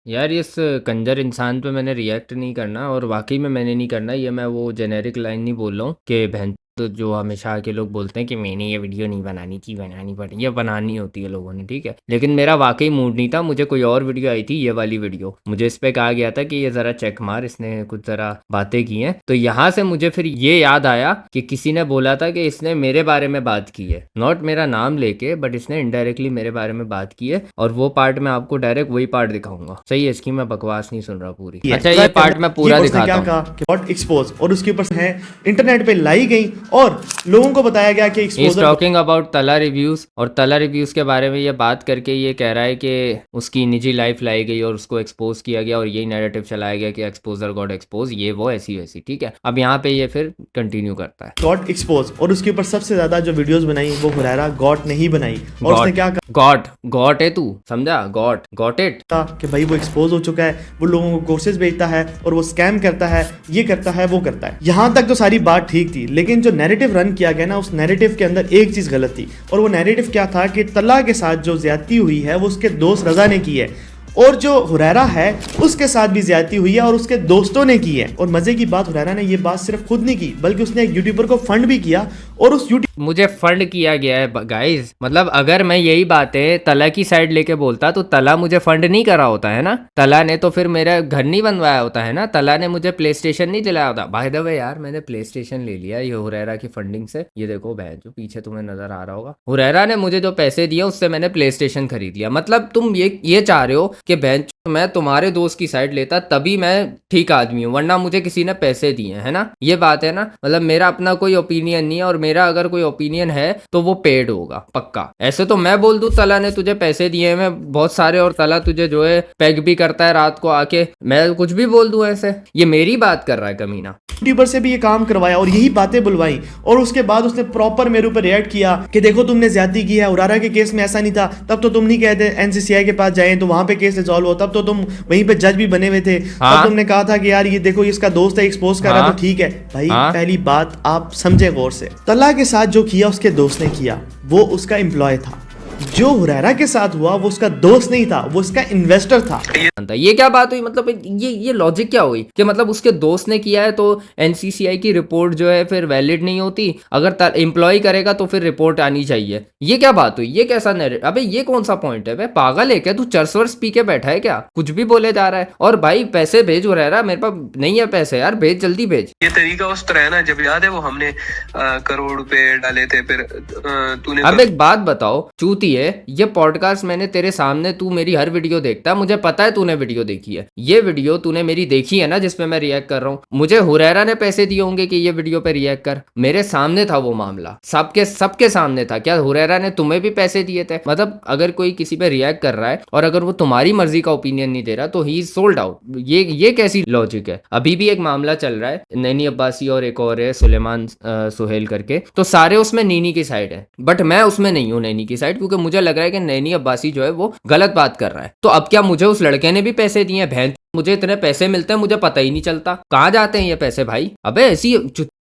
यार इस कंजर इंसान पे मैंने रिएक्ट नहीं करना, और वाकई में मैंने नहीं करना। ये मैं वो जेनेरिक लाइन नहीं बोल रहा हूँ कि बहन तो जो हमेशा आके लोग बोलते हैं कि मैंने ये वीडियो नहीं बनानी थी, बनानी पड़ी, ये बनानी होती है लोगों ने, ठीक है। लेकिन मेरा वाकई मूड नहीं था। मुझे कोई और वीडियो आई थी, ये वाली वीडियो, मुझे इस पे कहा गया था कि ये ज़रा चेक मार, इसने कुछ ज़रा बातें की हैं। तो यहाँ से मुझे फिर ये याद आया कि किसी ने बोला था कि इसने मेरे बारे में बात की है, नॉट मेरा नाम लेके, बट इसने इनडायरेक्टली मेरे बारे में बात की है। और वो पार्ट मैं आपको डायरेक्ट वही पार्ट दिखाऊंगा। सही है, इसकी मैं बकवास नहीं सुन रहा पूरी। अच्छा, ये पार्ट मैं पूरा उसने दिखाता क्या हूँ। कहा कि व्हाट एक्सपोज, और उसके ऊपर है इंटरनेट पे लाई गई और लोगों को बताया गया कि इज एक्सपोजर टॉकिंग अबाउट तला रिव्यूज, और तला रिव्यूज के बारे में ये बात करके ये कह रहा है कि उसकी निजी लाइफ लाई गई और उसको एक्सपोज किया गया, और यही नैरेटिव चलाया गया कि एक्सपोजर गॉट एक्सपोज, ये वो ऐसी वैसी, ठीक है। अब यहाँ पे ये फिर कंटिन्यू करता है। गॉट एक्सपोज, और उसके ऊपर सबसे ज्यादा जो वीडियोस बनाई वो हुरैरा गॉट ने ही बनाई। और उसने क्या गॉट गॉट है, तू समझा? गॉट इट कहा कि भाई वो एक्सपोज हो चुका है, वो लोगों को कोर्सेज बेचता है और वो स्कैम करता है, ये करता है, वो करता है। यहाँ तक तो सारी बात ठीक थी, लेकिन जो नैरेटिव रन किया गया ना, उस नैरेटिव के अंदर एक चीज गलत थी। और वो नैरेटिव क्या था कि तला के साथ जो ज्यादती हुई है वो उसके दोस्त रजा ने की है, और जो हुरैरा है उसके साथ भी ज्यादती हुई है और उसके दोस्तों ने की है। और मजे की बात, हुरैरा ने ये बात सिर्फ खुद नहीं की, बल्कि उसने एक यूट्यूबर को फंड भी किया, और उस यूट्यूब मुझे फंड किया गया है गाइस। मतलब अगर मैं यही बातें तला की साइड लेके बोलता तो तला मुझे फंड नहीं करा होता है ना। तला ने तो फिर मेरा घर नहीं बनवाया होता है ना। तला ने मुझे प्ले स्टेशन नहीं दिलाया होता। बाय द वे यार, मैंने प्ले स्टेशन ले लिया ये हुरैरा की फंडिंग से। ये देखो बहन, जो पीछे तुम्हें नजर आ रहा होगा, हुरैरा ने मुझे जो पैसे दिए उससे मैंने प्ले स्टेशन खरीद लिया। मतलब तुम ये चाह रहे हो कि बहन मैं तुम्हारे दोस्त की साइड लेता तभी मैं ठीक आदमी हूँ, वरना मुझे किसी ने पैसे दिए है ना। ये बात है ना। मतलब मेरा अपना कोई ओपिनियन नहीं है, और मेरा अगर कोई ओपिनियन है तो वो पेड होगा पक्का। ऐसे तो मैं बोल दूं तला ने तुझे पैसे दिए हैं बहुत सारे, और तला तुझे जो है पैग भी करता है रात को आके, मैं कुछ भी बोल दूं ऐसे। ये मेरी बात कर रहा है कमीना। यूट्यूबर से भी ये काम करवाया और यही बातें बुलवाई। और उसके बाद उसने प्रॉपर मेरे ऊपर रिएक्ट किया कि देखो तुमने ज्यादती की है, हुरैरा के केस में ऐसा नहीं था, तब तो तुम नहीं कहते एनसीसीआई के पास जाएं तो वहां पे केस रिजॉल्व हो, तब तो तुम वहीं पे जज भी बने हुए थे। तब तुमने कहा था कि यार ये देखो इसका दोस्त है, एक्सपोज कर रहा है, तो ठीक है भाई। पहली बात आप समझे गौर से, तला के साथ जो किया उसके दोस्त ने किया, वो उसका एम्प्लॉय था। जो हुरैरा के साथ हुआ वो उसका दोस्त नहीं था, वो उसका इन्वेस्टर था। ये क्या बात हुई? मतलब ये लॉजिक क्या हुई कि मतलब उसके दोस्त ने किया है तो एनसीसीआई की रिपोर्ट जो है फिर वैलिड नहीं होती, अगर एम्प्लॉय करेगा तो फिर रिपोर्ट आनी चाहिए। ये क्या बात हुई? ये कैसा अबे ये कौन सा पॉइंट है? बे पागल है क्या तू? चरस वर्स पी के बैठा है क्या? कुछ भी बोले जा रहा है। और भाई पैसे भेज हो रहा है, मेरे पास नहीं है पैसे यार, भेज जल्दी भेज। ये तरीका उस तरह है ना, जब याद है वो हमने करोड़ रुपए डाले थे, फिर तूने अब एक बात बताओ चूती है, ये पॉडकास्ट मैंने तेरे सामने, तू मेरी हर वीडियो देखता है, मुझे पता है तूने वीडियो देखी है। ये वीडियो तूने मेरी देखी है ना जिसपे मैं रिएक्ट कर रहा हूँ। मुझे हुरैरा ने पैसे दिए होंगे कि ये वीडियो पे रिएक्ट कर। मेरे सामने था वो मामला, सबके सामने था। क्या हुरैरा ने तुम्हें भी पैसे दिए थे? मतलब अगर कोई किसी पे रिएक्ट कर रहा है और अगर वो तुम्हारी मर्जी का ओपिनियन नहीं दे रहा तो ही इज सोल्ड आउट। ये कैसी लॉजिक है? अभी भी एक मामला चल रहा है, नैनी अब्बासी और एक और है सुलेमान सुहेल करके, तो सारे उसमें नैनी की साइड है, बट मैं उसमें नहीं हूँ नैनी की साइड, क्योंकि मुझे लग रहा है कि नैनी अब्बासी जो है वो गलत बात कर रहा है। तो अब क्या मुझे उस लड़के ने भी पैसे दिए हैं? बहन मुझे इतने पैसे मिलते हैं मुझे पता ही नहीं चलता कहाँ जाते हैं ये पैसे भाई। अबे ऐसी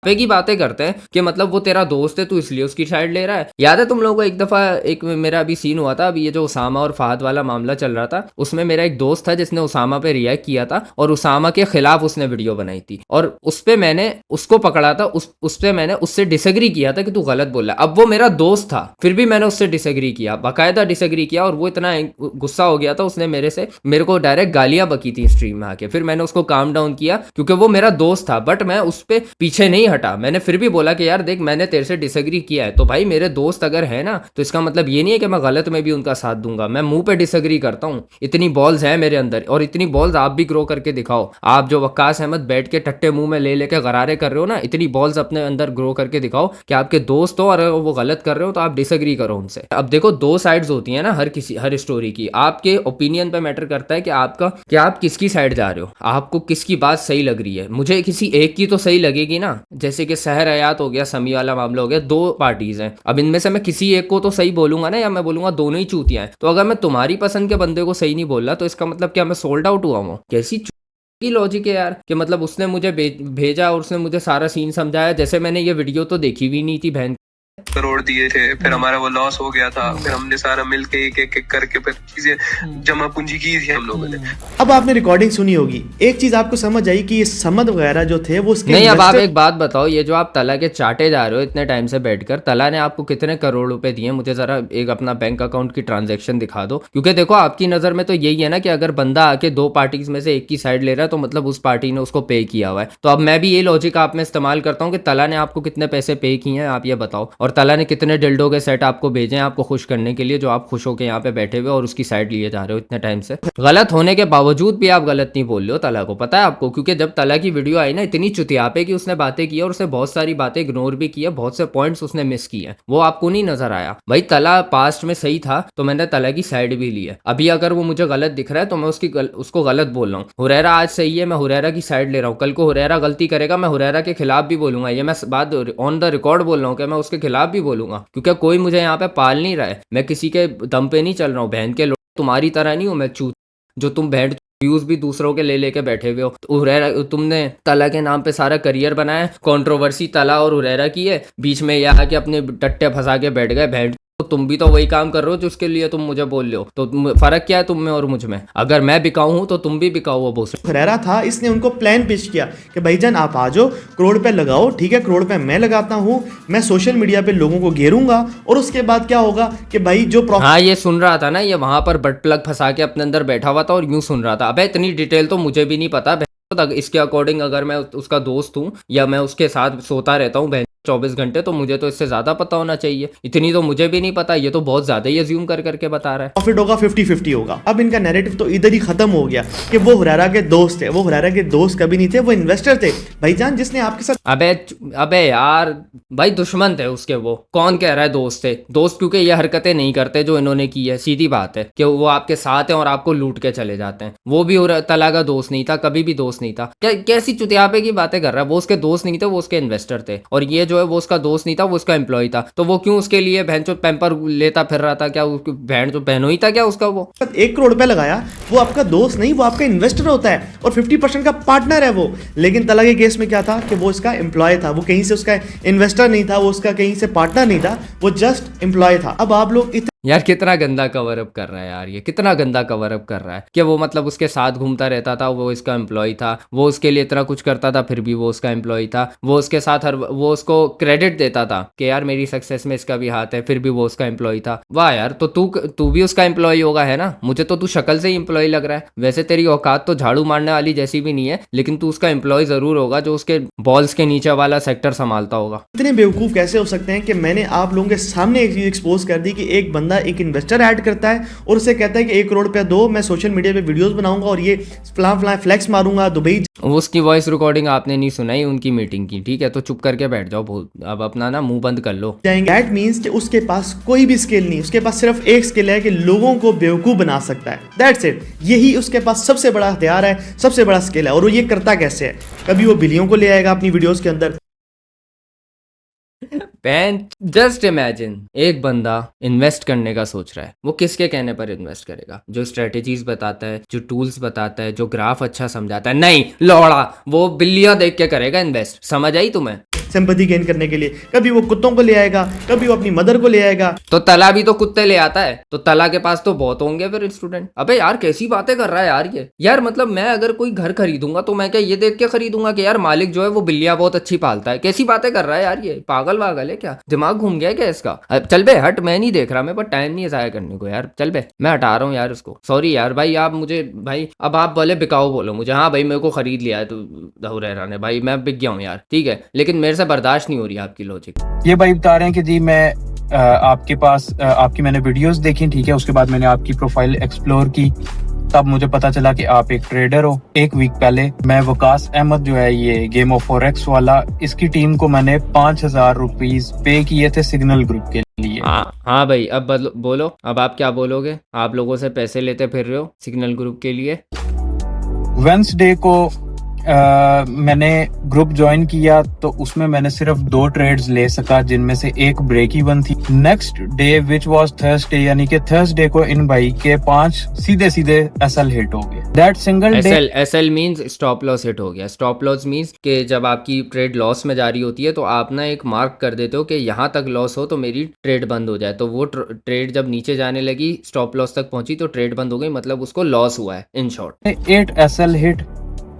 पे की बातें करते हैं कि मतलब वो तेरा दोस्त है तू इसलिए उसकी साइड ले रहा है। याद है तुम लोगों को एक दफा एक मेरा अभी सीन हुआ था, अभी ये जो उसामा और फहद वाला मामला चल रहा था, उसमें मेरा एक दोस्त था जिसने उसामा पे रिएक्ट किया था और उसामा के खिलाफ उसने वीडियो बनाई थी, और उस पे मैंने उसको पकड़ा था, उस पे मैंने उससे डिसएग्री किया था कि तू गलत बोल रहा है। अब वो मेरा दोस्त था, फिर भी मैंने उससे डिसएग्री किया, बाकायदा डिसएग्री किया, और वो इतना गुस्सा हो गया था, उसने मेरे को डायरेक्ट गालियां बकी थी स्ट्रीम में आके। फिर मैंने उसको काम डाउन किया क्योंकि वो मेरा दोस्त था, बट मैं उस पर पीछे नहीं हटा। मैंने फिर भी बोला कि यार देख मैंने तेरे से डिसएग्री किया है, तो भाई मेरे दोस्त अगर है ना तो इसका मतलब ये नहीं है कि मैं गलत में भी उनका साथ दूंगा। मैं मुंह पे डिसएग्री करता हूँ, इतनी बॉल्स है मेरे अंदर, और इतनी बॉल्स आप भी ग्रो करके दिखाओ। आप जो वक्कास अहमद बैठ के टट्टे मुंह में ले लेके गरारे कर रहे हो ना, इतनी बॉल्स अपने अंदर ग्रो करके दिखाओ कि आपके दोस्त हो और वो गलत कर रहे हो तो आप डिसएग्री करो उनसे। अब देखो दो साइड्स होती है ना हर स्टोरी की। आपके ओपिनियन पे मैटर करता है कि आप किसकी साइड जा रहे हो, आपको किसकी बात सही लग रही है। मुझे किसी एक की तो सही लगेगी ना, जैसे कि सहर हयात हो गया, समी वाला मामला हो गया, दो पार्टीज हैं। अब इनमें से मैं किसी एक को तो सही बोलूंगा ना, या मैं बोलूंगा दोनों ही चूतियां हैं। तो अगर मैं तुम्हारी पसंद के बंदे को सही नहीं बोल रहा तो इसका मतलब क्या मैं सोल्ड आउट हुआ हूँ? कैसी की लॉजिक है यार कि मतलब उसने मुझे भेजा और उसने मुझे सारा सीन समझाया, जैसे मैंने ये वीडियो तो देखी भी नहीं थी बहन करोड़ दिए थे, फिर हमारा वो लॉस हो गया था, फिर हमने सारा मिलके एक एक करके फिर चीजें जमा पूंजी की थी हम लोगों ने। अब आपने रिकॉर्डिंग सुनी होगी, एक चीज आपको समझ आई कि ये समद वगैरह जो थे वो उसके नहीं, अब आप investor- एक बात बताओ, ये जो आप तला के चाटे जा रहे हो इतने टाइम से बैठकर, तला ने आपको कितने करोड़ रुपए दिए? मुझे जरा एक अपना बैंक अकाउंट की ट्रांजैक्शन दिखा दो, क्योंकि देखो आपकी नजर में तो यही है ना कि अगर बंदा आके दो पार्टीज में से एक की साइड ले रहा है तो मतलब उस पार्टी ने उसको पे किया हुआ है। तो अब मैं भी ये लॉजिक आप में इस्तेमाल करता हूँ कि तला ने आपको कितने पैसे पे किए हैं, आप ये बताओ, और तला ने कितने डिल्डो के सेट आपको भेजे हैं आपको खुश करने के लिए, जो आप खुश होकर यहाँ पे बैठे हुए और उसकी साइड लिए जा रहे हो इतने टाइम से। गलत होने के बावजूद भी आप गलत नहीं बोल रहे हो तला को, पता है आपको? क्योंकि जब तला की वीडियो आई ना, इतनी चुतियापे की उसने बातें की और उसने बहुत सारी बातें इग्नोर भी की है, बहुत से पॉइंट्स उसने मिस किए हैं, वो आपको नहीं नजर आया। भाई तला पास्ट में सही था तो मैंने तला की साइड भी ली है, अभी अगर वो मुझे गलत दिख रहा है तो मैं उसको गलत बोल रहा हूँ। हुरैरा आज सही है, मैं हुरैरा की साइड ले रहा हूँ, कल को हुरैरा गलती करेगा मैं हुरैरा के खिलाफ भी बोलूंगा, ये मैं बात ऑन द रिकॉर्ड बोल रहा हूँ कि मैं उसके खिलाफ भी बोलूंगा, क्योंकि कोई मुझे यहाँ पे पाल नहीं रहा है, मैं किसी के दम पे नहीं चल रहा हूँ। बहन के लोग तुम्हारी तरह नहीं हूँ मैं चूत, जो तुम बहन व्यूज भी दूसरों के ले लेके बैठे हुए हो। तो हुरैरा, तुमने तला के नाम पे सारा करियर बनाया, कंट्रोवर्सी तला और हुरैरा की है, बीच में ये आके अपने टट्टे फंसा के बैठ गए बहन। तो तुम भी तो वही काम कर रहे हो जिसके लिए तुम मुझे बोल रहे हो, तो फर्क क्या है तुम में और मुझ में? अगर मैं बिकाऊ हूं तो तुम भी बिकाऊ हो बोस। खरेरा था, इसने उनको प्लान पेश किया कि भाईजान आप आ जाओ, करोड़ रुपए लगाओ, ठीक है, करोड़ रुपए मैं लगाता हूँ, मैं सोशल मीडिया पे लोगों को घेरूंगा और उसके बाद क्या होगा कि भाई जो हाँ, ये सुन रहा था ना, ये वहां पर बट प्लग फंसा के अपने अंदर बैठा हुआ था और यूं सुन रहा था। अबे इतनी डिटेल तो मुझे भी नहीं पता, इसके अकॉर्डिंग अगर मैं उसका दोस्त हूँ या मैं उसके साथ सोता रहता हूँ 24 घंटे, तो मुझे तो इससे ज्यादा पता होना चाहिए, इतनी तो मुझे भी नहीं पता, ये तो बहुत ज्यादा ही अज्यूम कर करके बता रहा है। प्रॉफिट होगा 50-50 होगा। अब इनका नैरेटिव तो इधर ही खत्म हो गया कि वो हुरैरा के दोस्त थे। वो हुरैरा के दोस्त कभी नहीं थे, वो इन्वेस्टर थे भाईजान, जिसने आपके साथ। अबे यार भाई, दुश्मन थे उसके। वो कौन कह रहा है दोस्त थे? दोस्त क्योंकि ये हरकतें नहीं करते जो इन्होंने की है, सीधी बात है कि वो आपके साथ हैं और आपको लूट के चले जाते हैं। वो भी तला का दोस्त नहीं था, कभी भी दोस्त नहीं था। कैसी चुतियापे की बातें कर रहा है? वो उसके दोस्त नहीं थे, वो उसके इन्वेस्टर थे, और ये जो है वो उसका दोस्त नहीं था, वो उसका एम्प्लॉय था। तो वो क्यों उसके लिए बहन चो पैम्पर लेता फिर रहा था? क्या बहन चो बहनों ही था क्या उसका? वो 1 करोड़ रुपए लगाया, वो आपका दोस्त नहीं, वो आपका इन्वेस्टर होता है और 50% का पार्टनर है वो। लेकिन तला के केस में क्या था कि वो इसका एम्प्लॉय था, वो कहीं से उसका इन्वेस्टर नहीं था, वो उसका कहीं से पार्टनर नहीं था, वो जस्ट एम्प्लॉय था। अब आप लोग यार कितना गंदा कवर अप कर रहा है यार, ये कितना गंदा कवर अप कर रहा है कि वो मतलब उसके साथ घूमता रहता था, वो इसका एम्प्लॉय था, वो उसके लिए इतना कुछ करता था फिर भी वो उसका एम्प्लॉय था, वो उसके साथ वो उसको क्रेडिट देता था कि यार मेरी सक्सेस में इसका भी हाथ है, फिर भी वो उसका एम्प्लॉय था। वाह यार, तो तू भी उसका एम्प्लॉय होगा, है ना? मुझे तो तू शक्ल से ही एम्प्लॉय लग रहा है। वैसे तेरी औकात तो झाड़ू मारने वाली जैसी भी नहीं है, लेकिन तू उसका एम्प्लॉय जरूर होगा जो उसके बॉल्स के नीचे वाला सेक्टर संभालता होगा। इतने बेवकूफ कैसे हो सकते हैं कि मैंने आप लोगों के सामने एक चीज एक्सपोज कर दी कि एक बंदा एक इन्वेस्टर ऐड करता है और उसे कहता है कि 1 करोड़ रुपया दो, मैं सोशल मीडिया पे वीडियोस बनाऊंगा और ये फलां फ्लैक्स मारूंगा दुबई। उसकी वॉइस रिकॉर्डिंग आपने नहीं सुनाई उनकी मीटिंग की, ठीक है? तो चुप करके बैठ जाओ, अब अपना ना मुंह बंद कर लो। दैट मींस कि उसके पास कोई भी स्किल नहीं, उसके पास सिर्फ एक स्किल है कि लोगों को बेवकूफ बना सकता है। दैट्स इट, यही उसके पास सबसे बड़ा हथियार है, सबसे बड़ा स्किल है। और वो ये करता कैसे है? कभी वो बिलियों को ले आएगा अपनी वीडियोस के अंदर। जस्ट इमेजिन, एक बंदा इन्वेस्ट करने का सोच रहा है, वो किसके कहने पर इन्वेस्ट करेगा? जो स्ट्रेटेजीज बताता है, जो टूल्स बताता है, जो ग्राफ अच्छा समझाता है? नहीं लौड़ा, वो बिल्लियां देख के करेगा इन्वेस्ट। समझ आई तुम्हें? सिंपैथी गेन करने के लिए कभी वो कुत्तों को ले आएगा, कभी वो अपनी मदर को ले आएगा। तो तला भी तो कुत्ते ले आता है, तो तला के पास तो बहुत होंगे फिर स्टूडेंट। अबे यार कैसी बातें कर रहा है यार ये। यार मतलब मैं अगर कोई घर खरीदूंगा तो मैं क्या ये देख के खरीदूंगा कि यार मालिक जो है वो बिल्लियां बहुत अच्छी पालता है? कैसी बातें कर रहा है यार ये, पागल वागल है क्या? दिमाग घूम गया क्या इसका? चल बे हट, मैं नहीं देख रहा, मैं पर टाइम नहीं है जाया करने को यार। चल बे, मैं हटा रहा हूँ यार उसको। सॉरी यार भाई, आप मुझे भाई अब आप बोले बिकाओ बोलो मुझे। हाँ भाई मेरे को खरीद लिया है तो हुरैरा ने, भाई मैं बिक गया हूँ यार, ठीक है, लेकिन मेरे से बर्दाश्त नहीं हो रही आपकी लॉजिक। ये भाई बता रहे हैं कि जी मैं आपके पास आपकी मैंने वीडियोस देखी, ठीक है, उसके बाद मैंने आपकी प्रोफाइल एक्सप्लोर की, तब मुझे पता चला कि आप एक ट्रेडर हो। एक वीक पहले मैं वकास अहमद जो है ये गेम ऑफ फॉरेक्स वाला, इसकी टीम को मैंने 5,000 रुपीज पे किए थे सिग्नल ग्रुप के लिए। हाँ भाई, अब बोलो, अब आप क्या बोलोगे? आप लोगों से पैसे लेते फिर रहे हो सिग्नल ग्रुप के लिए। वेंसडे को मैंने ग्रुप ज्वाइन किया तो उसमें मैंने सिर्फ 2 ट्रेड्स ले सका, जिनमें से एक ब्रेक इवन थी। Next day which was Thursday, यानी कि थर्सडे को इन भाई के 5 सीधे सीधे एसएल हिट हो गए। That single day SL means stop loss hit हो गया। स्टॉप लॉस मींस कि जब आपकी ट्रेड लॉस में जारी होती है तो आप ना एक मार्क कर देते हो कि यहाँ तक लॉस हो तो मेरी ट्रेड बंद हो जाए। तो वो ट्रेड जब नीचे जाने लगी, स्टॉप लॉस तक पहुंची तो ट्रेड बंद हो गई, मतलब उसको लॉस हुआ है इन शॉर्ट। 8 SL hit.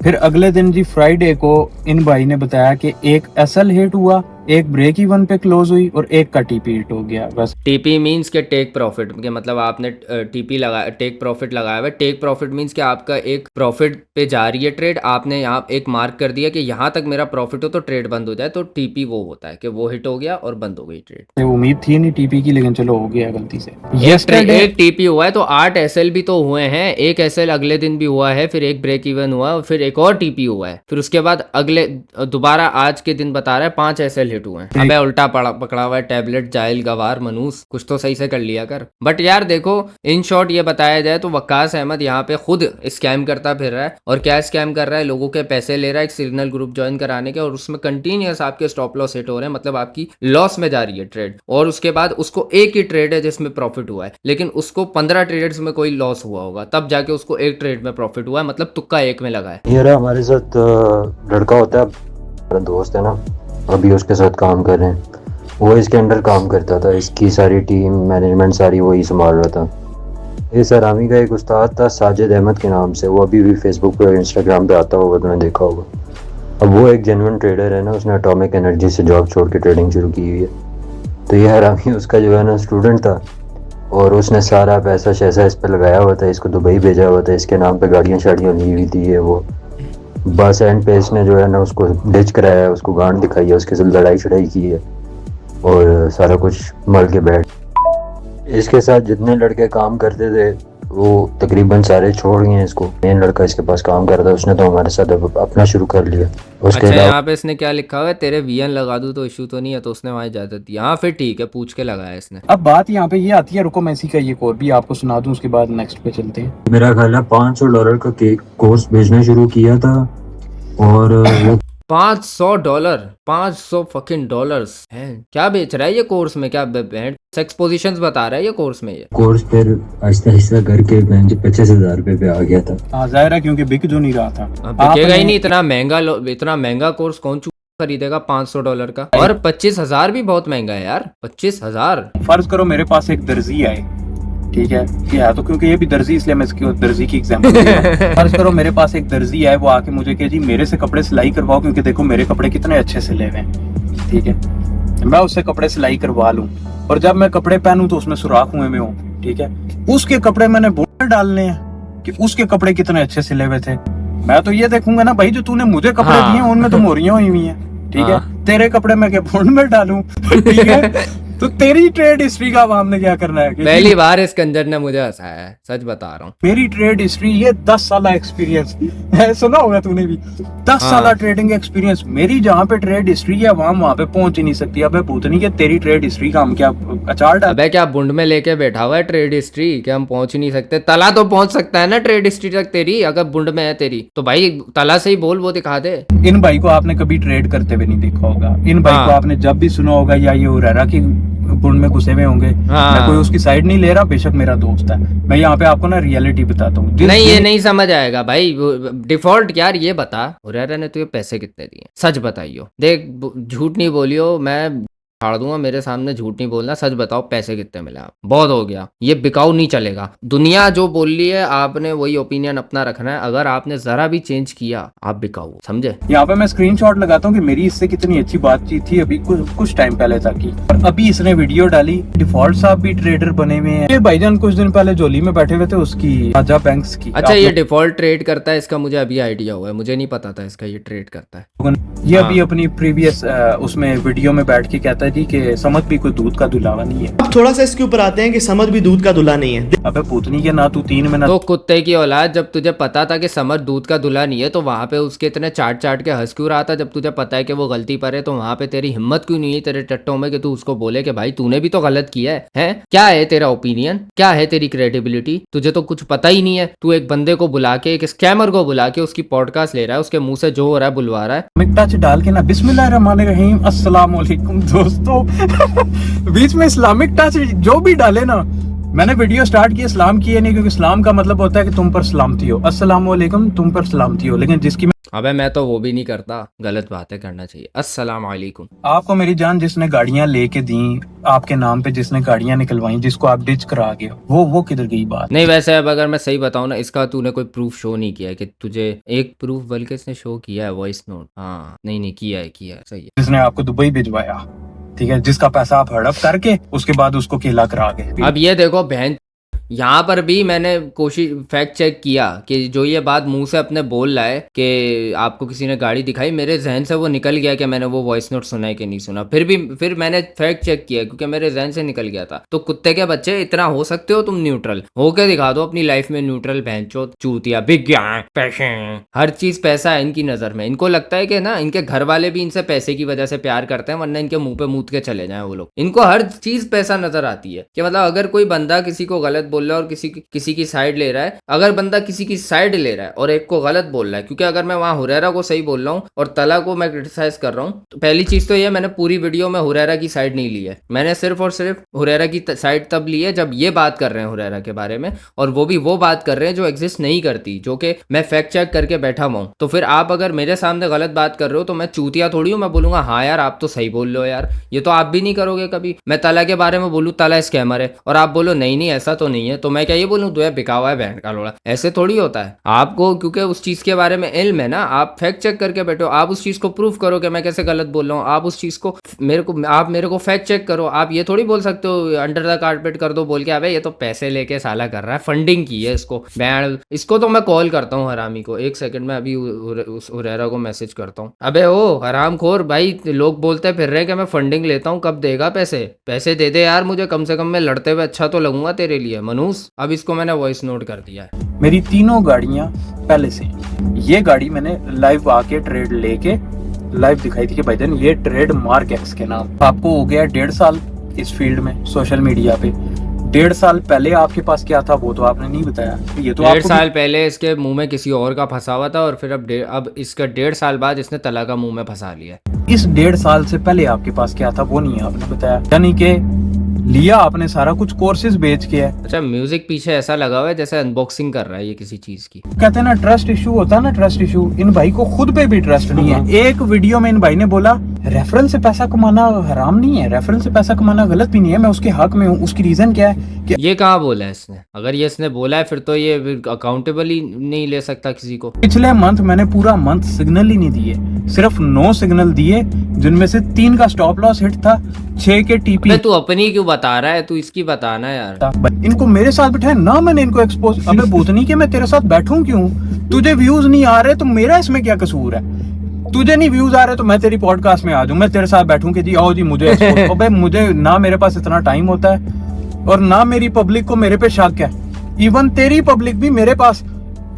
फिर अगले दिन जी फ्राइडे को इन भाई ने बताया कि एक एसएल हिट हुआ, एक ब्रेक इवन पे क्लोज हुई और एक का टीपी हिट हो गया। बस टीपी मींस के टेक प्रॉफिट के, मतलब आपने टीपी लगाया, टेक प्रॉफिट लगाया हुआ। टेक प्रॉफिट मींस कि आपका एक प्रॉफिट पे जा रही है ट्रेड, आपने यहाँ एक मार्क कर दिया कि यहाँ तक मेरा प्रॉफिट हो तो ट्रेड बंद हो जाए, तो टीपी वो होता है कि वो हिट हो गया और बंद हो गई ट्रेड। उम्मीद थी नहीं टीपी की, लेकिन चलो हो गया गलती से। एक टीपी हुआ है तो 8 एसएल भी तो हुए हैं। एक एसएल अगले दिन भी हुआ है, फिर एक ब्रेक इवन हुआ और फिर एक और टीपी हुआ है, फिर उसके बाद अगले दोबारा आज के दिन बता रहा है 5 एसएल हिट हुए हैं। अबे उल्टा पकड़ा हुआ है टैबलेट, जाहिल गवार मनूस, कुछ तो सही से कर लिया कर। बट यार देखो, इन शॉर्ट ये बताया जाए तो वक्कास अहमद यहाँ पे खुद स्कैम करता फिर रहा है। और क्या स्कैम कर रहा है? लोगों के पैसे ले रहा है एक सिग्नल ग्रुप ज्वाइन कराने के, और उसमें कंटिन्यूस आपके स्टॉप लॉस हिट हो रहे हैं, मतलब आपकी लॉस में जा रही है ट्रेड। और उसके बाद उसको एक ही ट्रेड है जिसमें प्रॉफिट हुआ है, लेकिन उसको 15 ट्रेड्स में कोई लॉस हुआ होगा, तब जाके उसको एक ट्रेड में प्रॉफिट हुआ है, मतलब तुक्का एक में लगा है। ये हमारे साथ लड़का होता है, मेरा दोस्त है ना, अभी उसके साथ काम कर रहे हैं। वो इसके अंडर काम करता था, इसकी सारी टीम मैनेजमेंट सारी वही संभाल रहा था। इस हरामी का एक उस्ताद था साजिद अहमद के नाम से, वो अभी भी फेसबुक पे और इंस्टाग्राम पे आता होगा, तुमने देखा होगा। अब वो एक जेन्युइन ट्रेडर है ना, उसने एटॉमिक एनर्जी से जॉब छोड़ के ट्रेडिंग शुरू की हुई है। तो ये हरामी उसका जो है ना स्टूडेंट था, और उसने सारा पैसा शैसा इस पर लगाया हुआ था, इसको दुबई भेजा हुआ था, इसके नाम पे गाड़ियाँ शाड़ियाँ ली हुई थी ये वो। बस एंड पे इसने जो है ना उसको डिच कराया है, उसको गांड दिखाई है, उसके साथ लड़ाई शड़ाई की है और सारा कुछ मल के बैठ। इसके साथ जितने लड़के काम करते थे वो तकरीबन सारे छोड़ गए इसको। मेन लड़का इसके पास काम कर रहा था, उसने तो हमारे साथ अपना शुरू कर लिया। उसके अच्छा, यहाँ पे इसने क्या लिखा हुआ है? तेरे वीएन लगा दूं तो इशू तो नहीं है, तो उसने वहाँ इजाजत दी। हाँ फिर ठीक है, पूछ के लगाया इसने। अब बात यहाँ पे ये आती है, रुको मैं इसी का एक और भी आपको सुना दूं, उसके बाद नेक्स्ट पे चलते हैं। मेरा ख्याल है $500 का केक कोर्स भेजना शुरू किया था, और वो $500 $500 फकिंग डॉलर्स है। क्या बेच रहा है ये कोर्स में? क्या सेक्स पोजीशंस बता रहा है ये कोर्स में? ये कोर्स फिर आहिस्ता आहिस्ता करके 25,000 रुपए पे आ गया था। हाँ जाहिर है, क्योंकि बिक जो नहीं रहा था। बिकेगा ही नहीं, इतना महंगा कोर्स कौन खरीदेगा $500 का? और 25,000 भी बहुत महंगा है यार, 25,000। फर्ज करो मेरे पास एक दर्जी आए, ठीक है, ये है तो क्योंकि ये भी दर्जी, इसलिए मैं इसकी दर्जी की एग्जांपल दे रहा हूं। फर्ज करो मेरे पास एक दर्जी आए, वो आके मुझे कहे जी मेरे से कपड़े सिलाई करवाओ, क्योंकि देखो मेरे कपड़े कितने अच्छे सिले हुए हैं, ठीक है। मैं उससे कपड़े सिलाई करवा लूं, और जब मैं कपड़े पहनूं तो उसमें सुराख हुए में हूँ, ठीक है। उसके कपड़े मैंने बोर्ड में डालने हैं कि उसके कपड़े कितने अच्छे सिले हुए थे। मैं तो ये देखूंगा ना भाई, जो तूने मुझे कपड़े दिए उनमें तो मोरियां हुई हुई हैं, ठीक है। तेरे कपड़े मैं क्या बोर्ड में डालूं, ठीक है। तो तेरी ट्रेड हिस्ट्री का आवाम ने क्या करना है? पहली बार इस कंजर ने मुझे हंसाया है, सच बता रहा हूँ। मेरी ट्रेड हिस्ट्री, ये 10 साल एक्सपीरियंस है, सुना होगा तूने भी, 10 साल ट्रेडिंग एक्सपीरियंस मेरी। जहाँ पे ट्रेड हिस्ट्री है आवाम वहाँ पे पहुंच ही नहीं सकती। अबे पूतनी के तेरी ट्रेड हिस्ट्री का हम क्या अचार डाल? अबे क्या बुंड में लेके बैठा हुआ है ट्रेड हिस्ट्री? क्या हम पहुंच ही नहीं सकते? तला तो पहुंच सकता है ना ट्रेड हिस्ट्री तक तेरी, अगर बुंड में है तेरी तो भाई तला से ही बोल, वो दिखा दे। इन भाई को आपने कभी ट्रेड करते हुए नहीं देखा होगा। इन भाई को आपने जब भी सुना होगा या ये हो रहा कि बुंड में घुसे हुए होंगे। मैं कोई उसकी साइड नहीं ले रहा, बेशक मेरा दोस्त है। मैं यहाँ पे आपको ना रियलिटी बताता हूँ। नहीं ये नहीं समझ आएगा भाई, डिफॉल्ट यार ये बता, हुरैरा ने तुझे पैसे कितने दिए? सच बताइयो, देख झूठ नहीं बोलियो, मैं फाड़ दूंगा, मेरे सामने झूठ नहीं बोलना, सच बताओ पैसे कितने मिले आप? बहुत हो गया, ये बिकाऊ नहीं चलेगा। दुनिया जो बोल रही है आपने वही ओपिनियन अपना रखना है, अगर आपने जरा भी चेंज किया आप बिकाऊ, समझे? यहाँ पे मैं स्क्रीनशॉट लगाता हूँ कि मेरी इससे कितनी अच्छी बातचीत थी अभी कुछ टाइम पहले तक की, और अभी इसने वीडियो डाली। डिफॉल्ट साहब भी ट्रेडर बने हुए हैं। ये भाईजान कुछ दिन पहले जोली में बैठे हुए थे, उसकी राजा बैंक्स की। अच्छा ये डिफॉल्ट ट्रेड करता है, इसका मुझे अभी आइडिया हुआ है, मुझे नहीं पता था इसका ये ट्रेड करता है। ये अभी अपनी प्रीवियस उसमें वीडियो में बैठ के कहता है है जी कि समझ भी कोई दूध का दुलावा नहीं है। अब थोड़ा सा इसके ऊपर आते हैं कि समझ भी दूध का दुल्हा नहीं है। अबे पूतनी के ना तू 3 में ना तो कुत्ते की औलाद, जब तुझे पता था कि समर दूध का दूल्हा नहीं है तो वहां पे उसके इतने चाट चाट के हंस क्यों रहा था? जब तुझे पता है कि वो गलती पर है तो वहां पे तेरी हिम्मत क्यों नहीं है तेरे टट्टों में कि तू उसको बोले कि भाई तूने भी तो गलत किया है? हैं? क्या है तेरा ओपिनियन? क्या है तेरी क्रेडिबिलिटी? तुझे तो कुछ पता ही नहीं है। तू एक बंदे को बुला के, एक स्कैमर को बुला के उसकी पॉडकास्ट ले रहा है, उसके मुंह से जो हो रहा है बुलवा रहा है। टच डाल के ना बिस्मिल्लाहिर्रहमानिर्रहीम अस्सलाम वालेकुम दोस्तों। बीच में इस्लामिक टच जो भी डाले ना, मैंने वीडियो स्टार्ट की इस्लाम की है नहीं, क्योंकि इस्लाम का मतलब होता है कि तुम पर सलामती हो, अस्सलाम वालेकुम तुम पर सलामती हो, लेकिन जिसकी अबे मैं तो वो भी नहीं करता, गलत बातें करना चाहिए। अस्सलाम वालेकुम। आपको मेरी जान जिसने गाड़ियां लेके दी आपके नाम पे, जिसने गाड़ियां निकलवाई, जिसको आप डिच करा गए, वो किधर गई बात? नहीं वैसे अब अगर मैं सही बताऊं ना, इसका तूने कोई प्रूफ शो नहीं किया है कि तुझे एक प्रूफ बल्कि इसने शो किया है, वॉइस नोट। हाँ नहीं किया है सही है। जिसने आपको दुबई भिजवाया, ठीक है, जिसका पैसा आप हड़प करके उसके बाद उसको केला करा गए। अब ये देखो बहन, यहाँ पर भी मैंने कोशिश फैक्ट चेक किया कि जो ये बात मुंह से अपने बोल रहा है कि आपको किसी ने गाड़ी दिखाई, मेरे जहन से वो निकल गया कि मैंने वो वॉइस नोट सुना है कि नहीं सुना। फिर मैंने फैक्ट चेक किया क्योंकि मेरे जहन से निकल गया था। तो कुत्ते के बच्चे, इतना हो सकते हो तुम न्यूट्रल होके दिखा दो अपनी लाइफ में। न्यूट्रल बहनचो चूतिया, विज्ञान पैसे, हर चीज पैसा है इनकी नजर में। इनको लगता है कि ना इनके घर वाले भी इनसे पैसे की वजह से प्यार करते हैं, वरना इनके मुंह पे मूत के चले जाए वो लोग। इनको हर चीज पैसा नजर आती है कि मतलब अगर कोई बंदा किसी को गलत बोल रहा है और किसी की साइड ले रहा है, अगर बंदा किसी की साइड ले रहा है और एक को गलत बोल रहा है, क्योंकि अगर मैं वहां हुरैरा को सही बोल रहा हूँ और तला को मैं क्रिटिसाइज कर रहा हूँ, तो पहली चीज तो ये, मैंने पूरी वीडियो में हुरैरा की साइड नहीं ली है। मैंने सिर्फ और सिर्फ हुरैरा की साइड तब ली है जब ये बात कर रहे हैं हुरैरा के बारे में, और वो भी वो बात कर रहे हैं जो एग्जिस्ट नहीं करती, जो कि मैं फैक्ट चेक करके बैठा हुआ हूँ। तो फिर आप अगर मेरे सामने गलत बात कर रहे हो तो मैं चूतिया थोड़ी हूँ, मैं बोलूंगा हाँ यार आप तो सही बोल रहे हो यार। ये तो आप भी नहीं करोगे कभी। मैं तला के बारे में बोलूँ तला स्कैमर है और आप बोलो नहीं ऐसा तो नहीं है, तो मैं क्या ये बोलूँ तो बिका हुआ है बहन का लोड़ा? ऐसे थोड़ी होता है। आपको क्योंकि उस चीज के बारे में इल्म है ना, आप फैक्ट चेक करके बैठो, आप उस चीज को प्रूफ करो कि मैं कैसे गलत बोल रहा हूँ। आप उस चीज को आप मेरे को फैक्ट चेक करो। आप ये थोड़ी बोल सकते हो अंडर द कारपेट कर दो बोल के, अबे ये तो पैसे लेके साला कर रहा है, फंडिंग की है इसको बैंड। इसको तो मैं कॉल करता हूँ हरामी को, एक सेकंड में अभी उस हुरैरा को मैसेज करता हूँ। अबे ओ हरामखोर भाई, लोग बोलते फिर रहे कि मैं फंडिंग लेता हूँ, कब देगा पैसे दे दे यार मुझे, कम से कम मैं लड़ते हुए अच्छा तो लगूंगा तेरे लिए मनूस। अब इसको मैंने वॉइस नोट कर दिया है। मेरी तीनों गाड़ियां पहले से, ये गाड़ी मैंने लाइव आके ट्रेड लेके लाइव दिखाई थी कि भाईजान ये ट्रेड मार्क एक्स के नाम। आपको हो गया 1.5 साल इस फील्ड में, सोशल मीडिया पे। 1.5 साल पहले आपके पास क्या था वो तो आपने नहीं बताया। ये तो 1.5 साल पहले इसके मुंह में किसी और का फंसा हुआ था और फिर अब इसका 1.5 साल बाद इसने तला का मुंह में फंसा लिया। इस 1.5 साल से पहले आपके पास क्या था वो नहीं आपने बताया, यानी कि लिया आपने सारा कुछ कोर्सेज बेच के है। अच्छा म्यूजिक पीछे ऐसा लगा हुआ है जैसे अनबॉक्सिंग कर रहा है ये किसी चीज की। कहते हैं ना ट्रस्ट इशू होता है ना, ट्रस्ट इशू। इन भाई को खुद पे भी ट्रस्ट नहीं है। एक वीडियो में इन भाई ने बोला रेफरल से पैसा कमाना हराम नहीं है, रेफरल से पैसा कमाना गलत भी नहीं है, मैं उसके हक में हूँ। उसकी रीजन क्या है कि ये कहाँ बोला है इसने? अगर ये इसने बोला है फिर तो ये अकाउंटेबल ही नहीं ले सकता किसी को। पिछले मंथ मैंने पूरा मंथ सिग्नल ही नहीं दिए, सिर्फ 9 सिग्नल दिए, जिनमें से 3 का स्टॉप लॉस हिट था, 6 के टीपी। तू अपनी क्यों बता रहा है, तू इसकी बताना यार। इनको मेरे साथ बिठाया ना, मैंने इनको एक्सपोज। अबे भूतनी के मैं तेरे साथ बैठूं क्यों? तुझे व्यूज नहीं आ रहे तो मेरा इसमें क्या कसूर है? तुझे नहीं व्यूज आ रहे तो मैं तेरी पॉडकास्ट में आ जाऊं, मैं तेरे साथ बैठूं कि जी आओ जी मुझे एक्सपोज। अबे मुझे ना, मेरे पास इतना टाइम होता है और ना मेरी पब्लिक को मेरे पे शक है। इवन तेरी पब्लिक भी मेरे पास,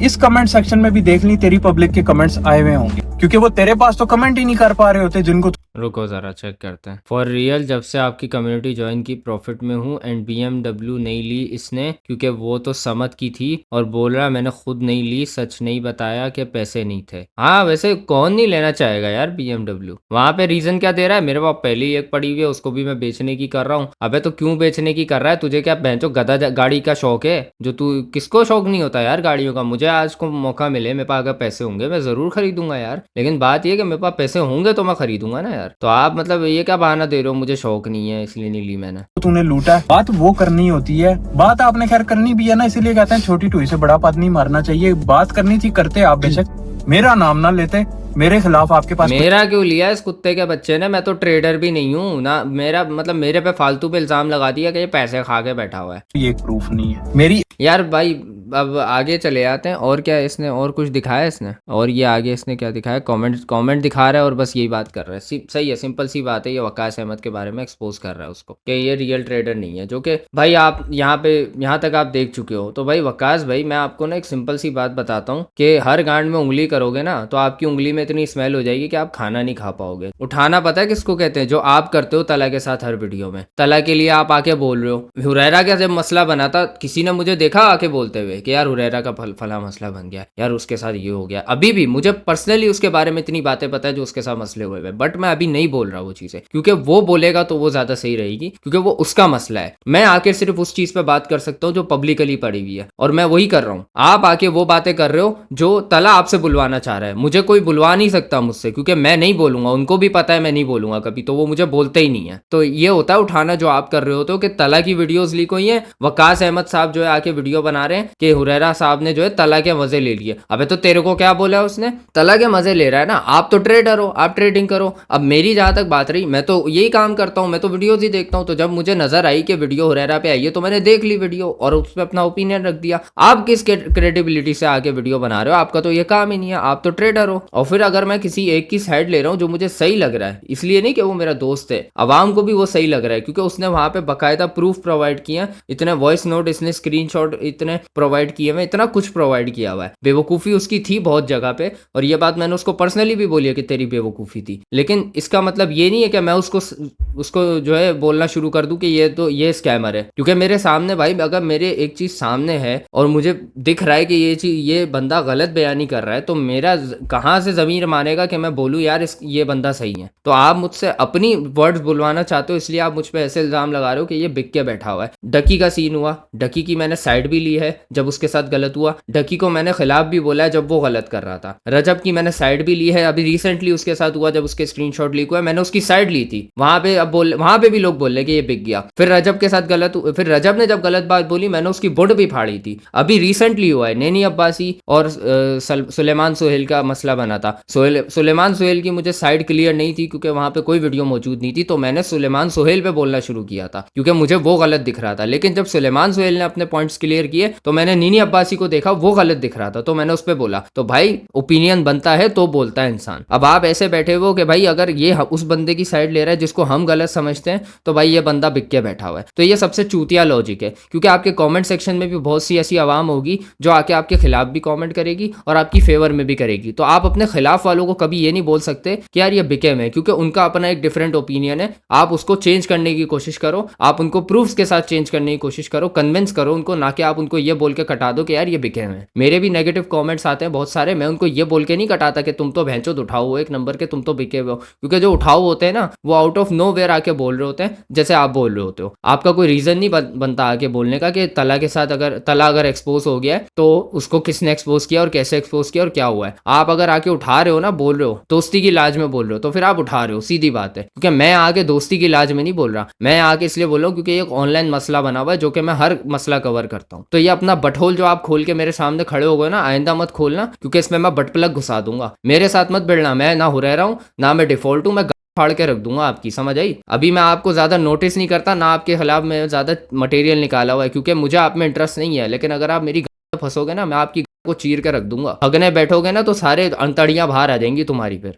इस कमेंट सेक्शन में भी देख ली तेरी पब्लिक के कमेंट्स आए हुए होंगे, क्योंकि वो तेरे पास तो कमेंट ही नहीं कर पा रहे होते जिनको। रुको जरा चेक करते हैं। फॉर रियल जब से आपकी कम्युनिटी ज्वाइन की प्रॉफिट में हूँ एंड BMW नहीं ली इसने क्योंकि वो तो समत की थी और बोल रहा मैंने खुद नहीं ली, सच नहीं बताया कि पैसे नहीं थे। हाँ वैसे कौन नहीं लेना चाहेगा यार BMW। वहां पे रीजन क्या दे रहा है? मेरे पास पहले ही एक पड़ी हुई है, उसको भी मैं बेचने की कर रहा हूँ। अबे तो क्यों बेचने की कर रहा है? तुझे क्या बेंचो गधा गाड़ी का शौक है? जो तू, किसको शौक नहीं होता यार गाड़ियों का? मुझे आज को मौका मिले, मेरे पास अगर पैसे होंगे मैं जरूर खरीदूंगा यार, लेकिन बात यह कि मेरे पास पैसे होंगे तो मैं खरीदूंगा ना यार। तो आप मतलब ये क्या बहाना दे रहे हो? मुझे शौक नहीं है इसलिए नहीं ली मैंने। तूने लूटा है, बात वो करनी होती है। बात आपने खैर करनी भी है ना, इसीलिए कहते हैं छोटी टूई से बड़ा पात नहीं मारना चाहिए। बात करनी थी, करते आप बेशक, मेरा नाम ना लेते। मेरे खिलाफ आपके पास मेरा क्यों लिया इस कुत्ते के बच्चे ने? मैं तो ट्रेडर भी नहीं हूँ ना। मेरा मतलब मेरे पे फालतू पे इल्जाम लगा दिया कि ये पैसे खा के बैठा हुआ है। ये प्रूफ नहीं है मेरी। यार भाई अब आगे चले आते हैं। और क्या इसने और कुछ दिखाया इसने? और ये आगे इसने क्या दिखाया? कमेंट दिखा रहा है और बस यही बात कर रहा है। सही है, सिंपल सी बात है। ये वकास अहमद के बारे में एक्सपोज कर रहा है उसको कि ये रियल ट्रेडर नहीं है, जो कि भाई आप यहाँ तक आप देख चुके हो। तो भाई वकास भाई, मैं आपको ना एक सिंपल सी बात बताता हूँ कि हर गांड में उंगली करोगे ना तो आपकी उंगली में इतनी स्मेल हो जाएगी कि आप खाना नहीं खा पाओगे। उठाना पता है किसको कहते हैं? जो आप करते हो तला के साथ हर वीडियो में। तला के लिए आप आके बोल रहे हो। हुरैरा का जब मसला बना था, किसी ने मुझे देखा आके बोलते हुए कि यार हुरैरा का फला मसला बन गया, यार उसके साथ ये हो गया। अभी भी मुझे पर्सनली उसके बारे में इतनी बातें पता है जो उसके साथ मसले हुए हुए, बट मैं अभी नहीं बोल रहा वो चीजें, क्योंकि वो बोलेगा तो वो ज्यादा सही रहेगी, क्योंकि वो उसका मसला है। मैं आके सिर्फ उस चीज पे बात कर सकता हूँ जो पब्लिकली पड़ी हुई है, और मैं वही कर रहा हूँ। आप आके वो बातें कर रहे हो जो तला आपसे बुलवाना चाह रहा है। मुझे कोई बुलवा नहीं सकता मुझसे, क्योंकि मैं नहीं बोलूंगा। उनको भी पता है मैं नहीं बोलूंगा कभी, तो वो मुझे बोलते ही नहीं है। तो ये होता है उठाना जो आप कर रहे होते हो कि तला की वीडियोस लीक हुई है, वकास अहमद साहब जो है आके वीडियो बना रहे हैं कि हुरैरा साहब ने जो है तला के मजे ले लिए। अबे तो तेरे को क्या बोला उसने? तला के मजे ले रहा है ना। आप तो ट्रेडर हो, आप ट्रेडिंग करो। अब मेरी जहां तक बात रही, मैं तो यही काम करता हूँ, मैं तो वीडियोज ही देखता हूँ। तो जब मुझे नजर आई कि वीडियो हुरैरा पे आई है तो मैंने देख ली वीडियो और उस पर अपना ओपिनियन रख दिया। आप किस क्रेडिबिलिटी से आके वीडियो बना रहे हो? आपका तो ये काम ही नहीं है, आप तो ट्रेडर हो। और फिर अगर मैं किसी एक की साइड ले रहा हूँ जो मुझे सही लग रहा है, इसलिए नहीं कि वो मेरा दोस्त है, अवाम को भी वो सही लग रहा है, क्योंकि उसने वहां पे बकायदा प्रूफ प्रोवाइड किया, इतने वॉइस नोट, इसने स्क्रीनशॉट इतने प्रोवाइड किए हुए, इतना कुछ प्रोवाइड किया हुआ है। बेवकूफ़ी उसकी थी बहुत जगह पे, और ये बात मैंने उसको पर्सनली भी बोली है कि तेरी बेवकूफ़ी थी। लेकिन इसका मतलब ये नहीं है कि मैं उसको जो है बोलना शुरू कर दूं कि ये स्कैमर है, क्योंकि मेरे सामने भाई, अगर मेरे एक चीज़ सामने है और मुझे दिख रहा है कि ये बंदा गलत बयानी कर रहा है, तो मेरा कहाँ से ज़मीर मानेगा कि मैं बोलूँ यार ये बंदा सही है? तो आप मुझसे अपनी वर्ड्स बुलवाना चाहते हो, इसलिए आप मुझ पर ऐसे इल्ज़ाम लगा रहे हो कि ये बिक के बैठा हुआ है। डकी का सीन हुआ, डकी की मैंने साइड भी ली है जब उसके साथ गलत हुआ। डकी को मैंने खिलाफ भी बोला है जब वो गलत कर रहा था। रजब की मैंने साइड भी ली है, अभी रिसेंटली उसके साथ हुआ जब उसके स्क्रीनशॉट लीक हुआ, मैंने उसकी साइड ली थी। वहां पे भी लोग बोल रहे कि ये बिक गया। फिर रजब के साथ फिर रजब ने जब गलत बात बोली, मैंने उसकी बुड भी फाड़ी थी। अभी रिसेंटली हुआ है नैनी अब्बासी और सुलेमान सोहेल का मसला बना था। सुलेमान सोहेल की मुझे साइड क्लियर नहीं थी, क्योंकि वहां पे कोई वीडियो मौजूद नहीं थी, तो मैंने सुलेमान सोहेल पे बोलना शुरू किया था, क्योंकि मुझे वो गलत दिख रहा था। लेकिन जब सुलेमान सोहेल ने अपने पॉइंट्स क्लियर किए तो मैंने नैनी अब्बासी को देखा, वो गलत दिख रहा था, तो मैंने उस पर बोला। तो भाई ओपिनियन बनता है तो बोलता है इंसान। अब आप ऐसे बैठे हो कि भाई अगर ये उस बंदे की साइड ले रहा है जिसको हम गलत समझते हैं, तो भाई ये बंदा बिक के बैठा हुआ है। तो ये सबसे चूतिया लॉजिक है, क्योंकि आपके कमेंट सेक्शन में भी बहुत सी ऐसी आवाम होगी जो आके आपके खिलाफ भी कमेंट करेगी और आपकी फेवर में भी करेगी। तो आप अपने खिलाफ वालों को कभी ये नहीं बोल सकते कि यार ये बिके में, क्योंकि उनका अपना एक डिफरेंट ओपिनियन है। आप उसको चेंज करने की कोशिश करो, आप उनको प्रूफ्स के साथ चेंज करने की कोशिश करो, कन्विंस करो उनको, ना कि आप उनको ये बोल के कटा दो कि यार ये बिके में। मेरे भी नेगेटिव कमेंट्स आते हैं बहुत सारे, मैं उनको ये बोल के नहीं कटाता कि तुम तो भैंचोद उठाओ हो एक नंबर के, तुम तो बिके हुए हो, क्योंकि जो उठाओ होते हैं ना वो आउट ऑफ नो वेयर आके बोल रहे होते हैं, जैसे आप बोल रहे होते हो। आपका कोई रीजन नहीं बनता आके बोलने का कि तला के साथ तला अगर एक्सपोज हो गया है तो उसको किसने एक्सपोज किया और कैसे एक्सपोज किया और क्या हुआ है। आप अगर आके उठा रहे हो ना, बोल रहे हो दोस्ती की लाज में बोल रहे हो, तो फिर आप उठा रहे हो, सीधी बात है। क्योंकि मैं आके दोस्ती की लाज में नहीं बोल रहा, मैं आके इसलिए बोल रहा हूँ क्योंकि एक ऑनलाइन मसला बना हुआ है जो कि मैं हर मसला कवर करता हूँ। तो ये अपना बटहोल जो आप खोल के मेरे सामने खड़े हो गए ना, आइंदा मत खोलना, क्योंकि इसमें मैं बट प्लग घुसा दूंगा। मेरे साथ मत भिड़ना, मैं ना हो रहा हूँ ना मैं डिफॉल्ट हूँ, मैं फाड़ के रख दूंगा आपकी, समझ आई? अभी मैं आपको ज्यादा नोटिस नहीं करता ना, आपके खिलाफ में ज्यादा मटेरियल निकाला हुआ है, क्योंकि मुझे आप में इंटरेस्ट नहीं है। लेकिन अगर आप मेरी फंसोगे ना, मैं आपकी को चीर के रख दूंगा। अगने बैठोगे ना तो सारे अंतड़ियां बाहर आ जाएंगी तुम्हारी। फिर